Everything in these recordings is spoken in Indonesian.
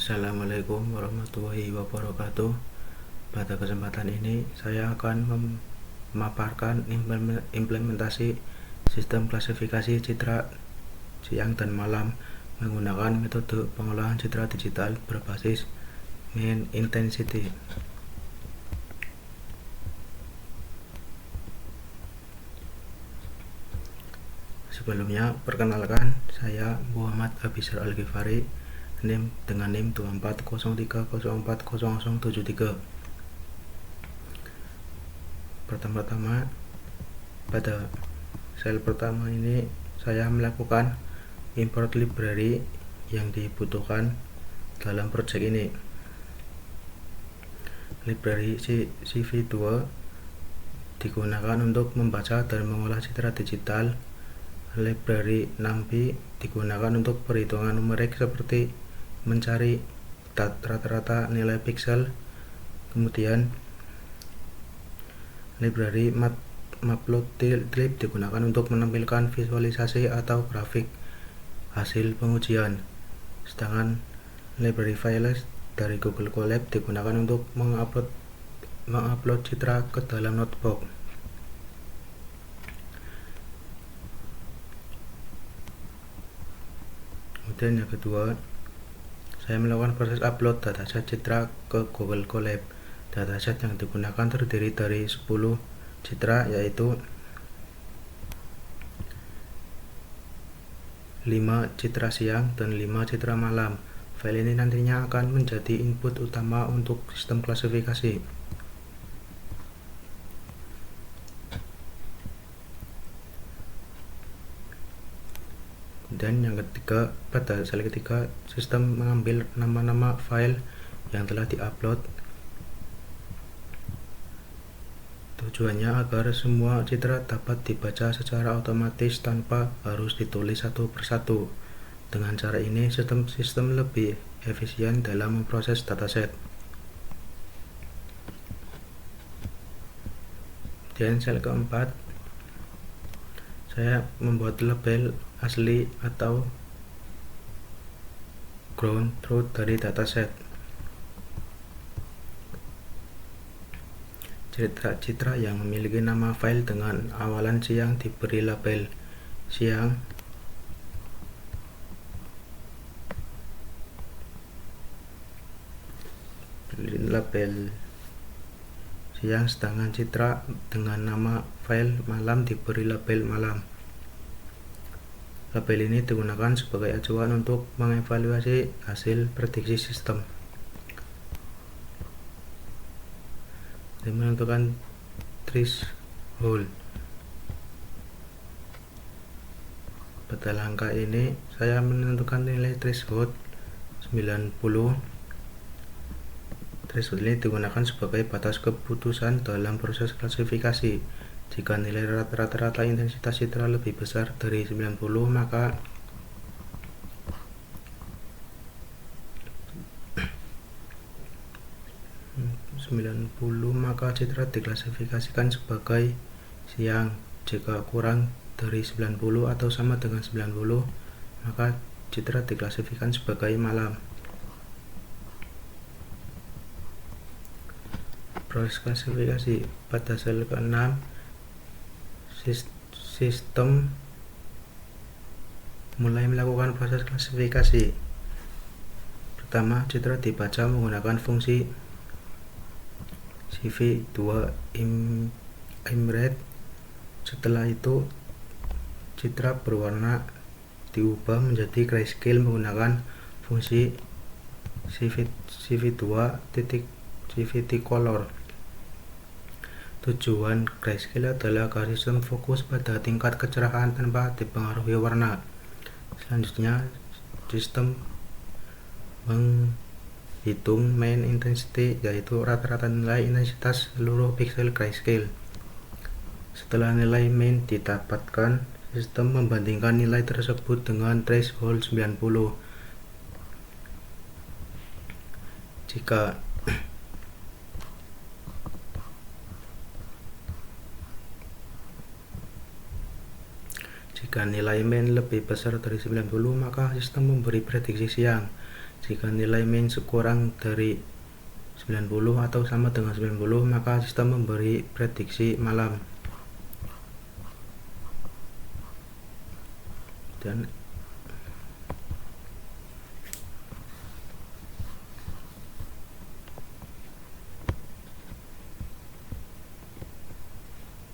Assalamualaikum warahmatullahi wabarakatuh. Pada kesempatan ini saya akan memaparkan implementasi sistem klasifikasi citra siang dan malam menggunakan metode pengolahan citra digital berbasis mean intensity. Sebelumnya, perkenalkan, saya Muhammad Abizar Al-Ghifari dengan NIM 2403040073. Pertama-tama, pada sel pertama ini saya melakukan import library yang dibutuhkan dalam project ini. Library CV2 digunakan untuk membaca dan mengolah citra digital. Library NumPy digunakan untuk perhitungan numerik seperti mencari rata-rata nilai pixel. Kemudian library Matplotlib digunakan untuk menampilkan visualisasi atau grafik hasil pengujian. Sedangkan library Files dari Google Colab digunakan untuk mengupload citra ke dalam notebook. Kemudian yang kedua, saya melakukan proses upload dataset citra ke Google Colab. Dataset yang digunakan terdiri dari 10 citra, yaitu 5 citra siang dan 5 citra malam. File ini nantinya akan menjadi input utama untuk sistem klasifikasi. Dan yang ketiga, pada sel ketiga, sistem mengambil nama-nama file yang telah diupload. Tujuannya agar semua citra dapat dibaca secara otomatis tanpa harus ditulis satu persatu. Dengan cara ini, sistem lebih efisien dalam memproses dataset. Dan sel keempat, saya membuat label asli atau ground truth dari dataset. Citra yang memiliki nama file dengan awalan siang diberi label siang, sedangkan citra dengan nama file malam diberi label malam. Label ini digunakan sebagai acuan untuk mengevaluasi hasil prediksi sistem dan menentukan threshold. Pada langkah ini saya menentukan nilai threshold 90. Threshold ini digunakan sebagai batas keputusan dalam proses klasifikasi. Jika nilai rata-rata intensitas citra lebih besar dari 90, maka citra diklasifikasikan sebagai siang. Jika kurang dari 90 atau sama dengan 90, maka citra diklasifikasikan sebagai malam. Proses klasifikasi pada sel ke-6, sistem mulai melakukan proses klasifikasi. Pertama, citra dibaca menggunakan fungsi CV2 imread. Setelah itu, citra berwarna diubah menjadi grayscale menggunakan fungsi CV2.CVT color. Tujuan grayscale adalah agar sistem fokus pada tingkat kecerahan tanpa dipengaruhi warna. Selanjutnya, sistem menghitung mean intensity, yaitu rata-rata nilai intensitas seluruh pixel grayscale. Setelah nilai mean didapatkan, sistem membandingkan nilai tersebut dengan threshold 90. Jika nilai mean lebih besar dari 90, maka sistem memberi prediksi siang. Jika nilai min kurang dari 90 atau sama dengan 90, maka sistem memberi prediksi malam. Dan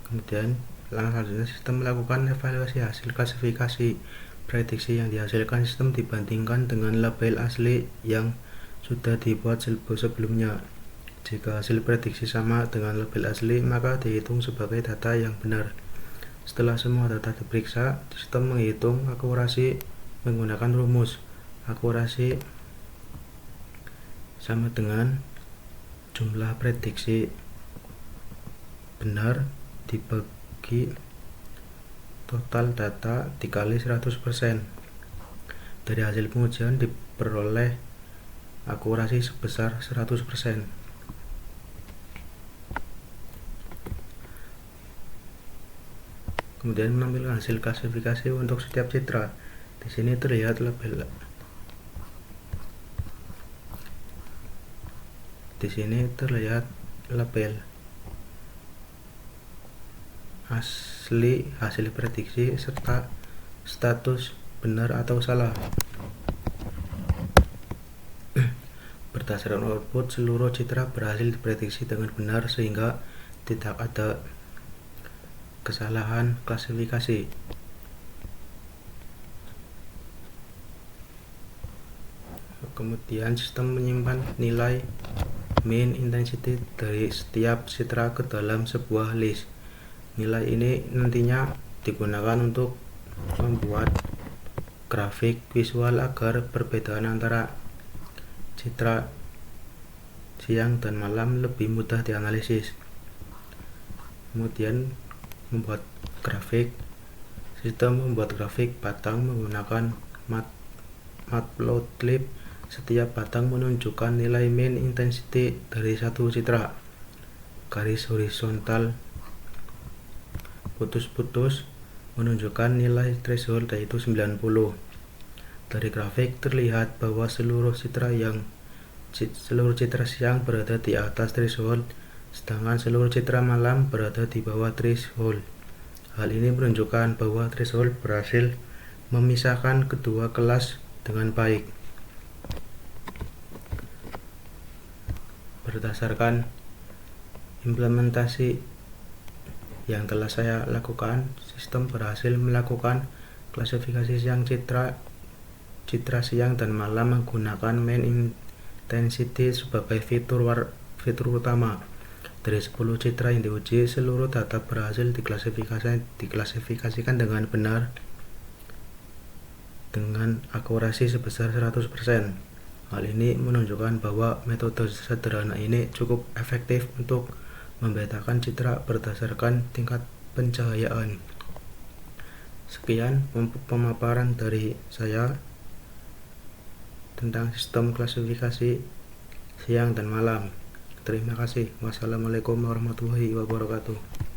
kemudian langkah selanjutnya sistem melakukan evaluasi hasil klasifikasi prediksi yang dihasilkan sistem dibandingkan dengan label asli yang sudah dibuat sebelumnya. Jika hasil prediksi sama dengan label asli, maka dihitung sebagai data yang benar. Setelah semua data diperiksa, sistem menghitung akurasi menggunakan rumus. Akurasi sama dengan jumlah prediksi benar dibagi total data dikali 100%. Dari hasil pengujian diperoleh akurasi sebesar 100%. Kemudian menampilkan hasil klasifikasi untuk setiap citra. Di sini terlihat label. Di sini terlihat label asli hasil prediksi serta status benar atau salah. Berdasarkan output, seluruh citra berhasil diprediksi dengan benar sehingga tidak ada kesalahan klasifikasi. Kemudian sistem menyimpan nilai mean intensity dari setiap citra ke dalam sebuah list. Nilai ini nantinya digunakan untuk membuat grafik visual agar perbedaan antara citra siang dan malam lebih mudah dianalisis. Kemudian membuat grafik. Sistem membuat grafik batang menggunakan matplotlib. Setiap batang menunjukkan nilai mean intensity dari satu citra. Garis horizontal putus-putus menunjukkan nilai threshold yaitu 90. Dari grafik terlihat bahwa seluruh citra siang berada di atas threshold, sedangkan seluruh citra malam berada di bawah threshold. Hal ini menunjukkan bahwa threshold berhasil memisahkan kedua kelas dengan baik. Berdasarkan implementasi yang telah saya lakukan, sistem berhasil melakukan klasifikasi citra siang dan malam menggunakan mean intensity sebagai fitur utama. Dari 10 citra yang diuji, seluruh data berhasil diklasifikasikan dengan benar dengan akurasi sebesar 100%. Hal ini menunjukkan bahwa metode sederhana ini cukup efektif untuk membedakan citra berdasarkan tingkat pencahayaan. Sekian pemaparan dari saya tentang sistem klasifikasi siang dan malam. Terima kasih. Wassalamualaikum warahmatullahi wabarakatuh.